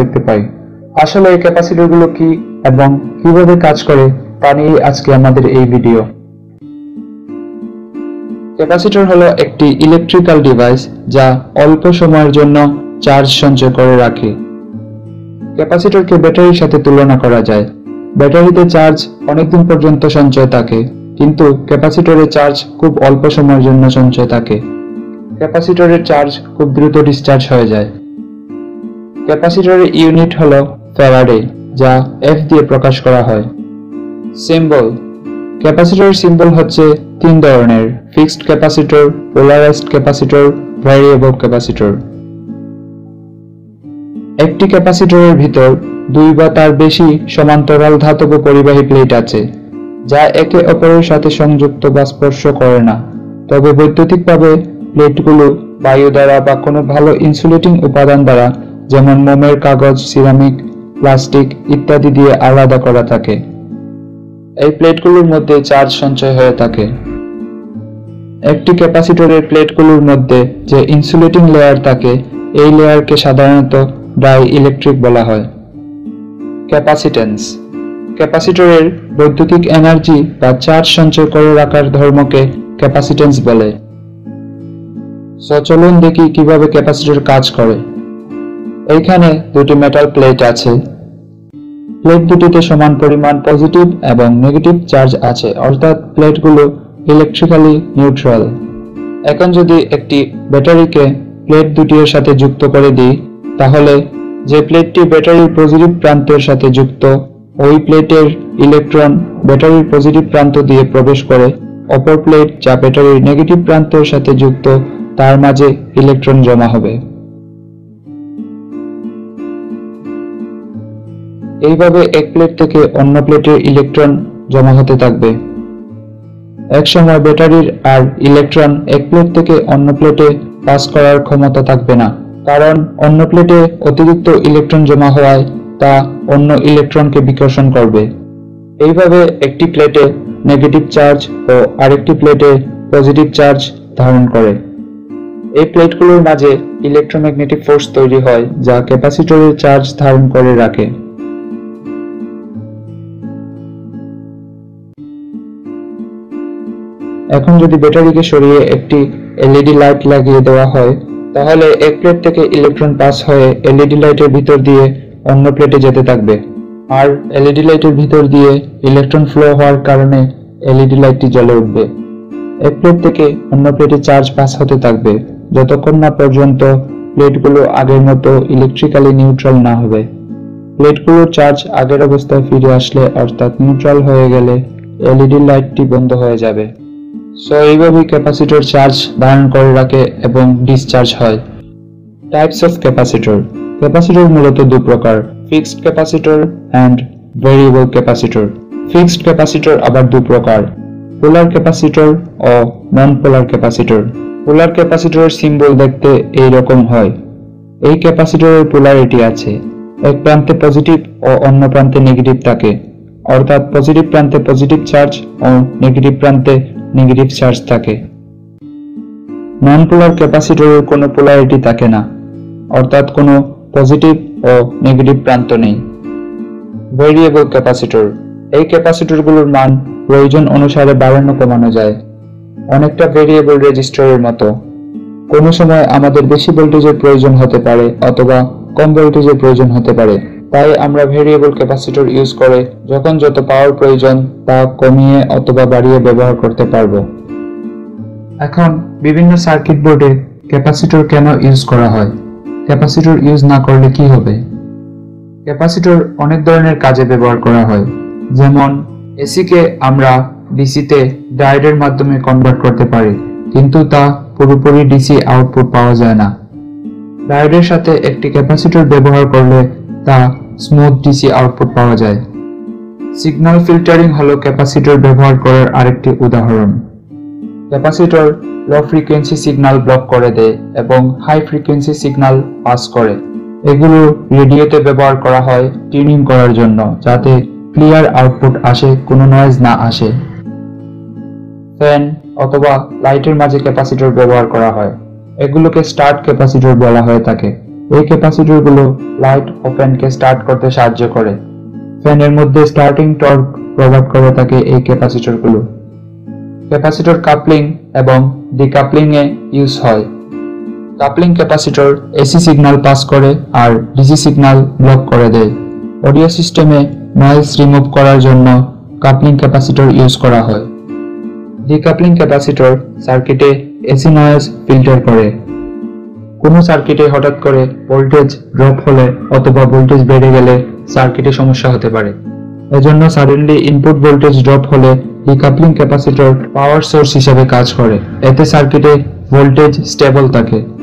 দেখতে পাই। আসলে এই ক্যাপাসিটরগুলো কি এবং কিভাবে কাজ করে তা নিয়ে আজকে আমাদের এই ভিডিও। ক্যাপাসিটর হলো একটি ইলেকট্রিক্যাল ডিভাইস যা অল্প সময়ের জন্য চার্জ সঞ্চয় করে রাখে। ক্যাপাসিটরকে ব্যাটারির সাথে তুলনা করা যায়। ব্যাটারিতে চার্জ অনেকদিন পর্যন্ত সঞ্চয় থাকে, কিন্তু ক্যাপাসিটরে চার্জ খুব অল্প সময়ের জন্য সঞ্চয় থাকে। ক্যাপাসিটরের চার্জ খুব দ্রুত ডিসচার্জ হয়ে যায়। ক্যাপাসিটরের ইউনিট হলো ফ্যারাডে, যা F দিয়ে প্রকাশ করা হয়। সিম্বল। ক্যাপাসিটরের সিম্বল হচ্ছে তিন ধরনের: fixed capacitor, polarised capacitor, variable capacitor. একটি ক্যাপাসিটরের ভিতর দুই বা তার বেশি সমান্তরাল ধাতব পরিবাহী প্লেট আছে, যা একে অপরের সাথে সংযুক্ত বা স্পর্শ করে না। তবে বৈদ্যুতিকভাবে প্লেটগুলো বায়ু দ্বারা বা কোনো ভালো ইনসুলেটিং উপাদান দ্বারা, যেমন মোমের কাগজ, সিরামিক, প্লাস্টিক ইত্যাদি দিয়ে আলাদা করা থাকে। এই প্লেটগুলোর মধ্যে চার্জ সঞ্চয় হয়ে থাকে। একটি ক্যাপাসিটরের প্লেটগুলোর মধ্যে যে ইনসুলেটিং লেয়ার থাকে, এই লেয়ারকে সাধারণত ডাই ইলেকট্রিক বলা হয়। ক্যাপাসিটেন্স। ক্যাপাসিটরের বৈদ্যুতিক এনার্জি বা চার্জ সঞ্চয় করে রাখার ধর্মকে ক্যাপাসিটেন্স বলে। চলুন দেখি কিভাবে ক্যাপাসিটর কাজ করে। এইখানে দুটি মেটাল প্লেট আছে। প্লেট দুটিতে সমান পরিমাণ পজিটিভ এবং নেগেটিভ চার্জ আছে, অর্থাৎ প্লেটগুলো ইলেকট্রিক্যালি নিউট্রাল। এখন যদি একটি ব্যাটারিকে প্লেট দুটির সাথে যুক্ত করে দিই, তাহলে যে প্লেটটি ব্যাটারির পজিটিভ প্রান্তের সাথে যুক্ত, ওই প্লেটের ইলেকট্রন ব্যাটারির পজিটিভ প্রান্ত দিয়ে প্রবেশ করে অপর প্লেট যা ব্যাটারির নেগেটিভ প্রান্তের সাথে যুক্ত, তার মাঝে ইলেকট্রন জমা হবে। এইভাবে এক প্লেট থেকে অন্য প্লেটে ইলেকট্রন জমা হতে থাকবে। এক সময় ব্যাটারির আর ইলেকট্রন এক প্লেট থেকে অন্য প্লেটে পাস করার ক্ষমতা থাকবে না, কারণ অন্য প্লেটে অতিরিক্ত ইলেকট্রন জমা হওয়ায় তা অন্য ইলেকট্রনকে বিকর্ষণ করবে। এইভাবে একটি প্লেটে নেগেটিভ চার্জ ও আরেকটি প্লেটে পজিটিভ চার্জ ধারণ করে। এই প্লেটগুলোর মাঝে ইলেকট্রোম্যাগনেটিক ফোর্স তৈরি হয়, যা ক্যাপাসিটরের চার্জ ধারণ করে রাখে। এখন যদি ব্যাটারিকে সরিয়ে একটি এলইডি লাইট লাগিয়ে দেওয়া হয়, তাহলে এক প্লেট থেকে ইলেকট্রন পাস হয়ে এলইডি লাইটের ভিতর দিয়ে অন্য প্লেটে যেতে থাকবে, আর এলইডি লাইটের ভিতর দিয়ে ইলেকট্রন ফ্লো হওয়ার কারণে এলইডি লাইটটি জ্বলে উঠবে। এক প্লেট থেকে অন্য প্লেটে চার্জ পাস হতে থাকবে যতক্ষণ না পর্যন্ত প্লেটগুলো আগের মতো ইলেকট্রিক্যালি নিউট্রাল না হবে। প্লেটগুলোর চার্জ আগের অবস্থায় ফিরে আসলে, অর্থাৎ নিউট্রাল হয়ে গেলে, এলইডি লাইটটি বন্ধ হয়ে যাবে। এইভাবেই ক্যাপাসিটর চার্জ ধারণ করে রাখে এবং ডিসচার্জ হয়। Types of capacitor. ক্যাপাসিটর মূলত দুই প্রকার: fixed capacitor and variable capacitor. Fixed capacitor আবার দুই প্রকার: পোলার ক্যাপাসিটর ও নন পোলার ক্যাপাসিটর। পোলার ক্যাপাসিটরের সিম্বল দেখতে এই রকম হয়। এই ক্যাপাসিটরের পোলারিটি আছে, এক প্রান্তে পজিটিভ ও অন্য প্রান্তে নেগেটিভ থাকে, অর্থাৎ পজিটিভ প্রান্তে পজিটিভ চার্জ ও নেগেটিভ প্রান্তে নেগেটিভ চার্জ থাকে। নন পোলার ক্যাপাসিটরের কোনো পোলারিটি থাকে না, অর্থাৎ কোনো পজিটিভ ও নেগেটিভ প্রান্ত নেই। Variable capacitor. এই ক্যাপাসিটরগুলোর মান প্রয়োজন অনুসারে বাড়ানো কমানো যায়, অনেকটা ভেরিয়েবল রেজিস্টরের মতো। কোনো সময় আমাদের বেশি ভোল্টেজের প্রয়োজন হতে পারে অথবা কম ভোল্টেজের প্রয়োজন হতে পারে, তাই আমরা ভেরিয়েবল ক্যাপাসিটর ইউজ করে যখন যত পাওয়ার প্রয়োজন তা কমিয়ে অথবা বাড়িয়ে ব্যবহার করতে পারব। এখন বিভিন্ন সার্কিট বোর্ডে ক্যাপাসিটর কেন ইউজ করা হয়? ক্যাপাসিটর ইউজ না করলে কি হবে? ক্যাপাসিটর অনেক ধরনের কাজে ব্যবহার করা হয়, যেমন এসিকে আমরা ডিসিতে ডায়োডের মাধ্যমে কনভার্ট করতে পারি, কিন্তু তা পুরোপুরি ডিসি আউটপুট পাওয়া যায় না। ডায়োডের সাথে একটি ক্যাপাসিটর ব্যবহার করলে তা স্মুথ ডিসি আউটপুট পাওয়া যায়। সিগন্যাল ফিল্টারিং হলো ক্যাপাসিটর ব্যবহার করার আরেকটি উদাহরণ। Capacitor low frequency signal block করে দেয় এবং হাই ফ্রিকোয়েন্সি সিগন্যাল পাস করে। এগুলো রেডিওতে ব্যবহার করা হয় টিউনিং করার জন্য, যাতে ক্লিয়ার আউটপুট আসে, কোনো নয়েজ না আসে। ফ্যান অথবা লাইটের মাঝে ক্যাপাসিটর ব্যবহার করা হয়, এগুলোকে স্টার্ট ক্যাপাসিটর বলা হয়ে থাকে। এই ক্যাপাসিটরগুলো লাইট ও ফ্যানকে স্টার্ট করতে সাহায্য করে। ফ্যানের মধ্যে স্টার্টিং টর্ক প্রভাব করে থাকে এই ক্যাপাসিটরগুলো। ক্যাপাসিটর কাপলিং এবং ডিকাপলিং এ ইউজ হয়। Coupling capacitor AC signal pass করে আর ডিসি সিগন্যাল ব্লক করে দেয়। অডিও সিস্টেমে নয়েজ রিমুভ করার জন্য কাপলিং ক্যাপাসিটর ইউজ করা হয়। ডিকাপলিং ক্যাপাসিটর সার্কিটে এসি নয়েজ ফিল্টার করে। কোনো সার্কিটে হঠাৎ করে ভোল্টেজ ড্রপ হলে অথবা ভোল্টেজ বেড়ে গেলে সার্কিটে সমস্যা হতে পারে। এজন্য সাডেনলি ইনপুট ভোল্টেজ ড্রপ হলে ডিকাপলিং ক্যাপাসিটর পাওয়ার সোর্স হিসেবে কাজ করে। এতে সার্কিটে ভোল্টেজ স্টেবল থাকে।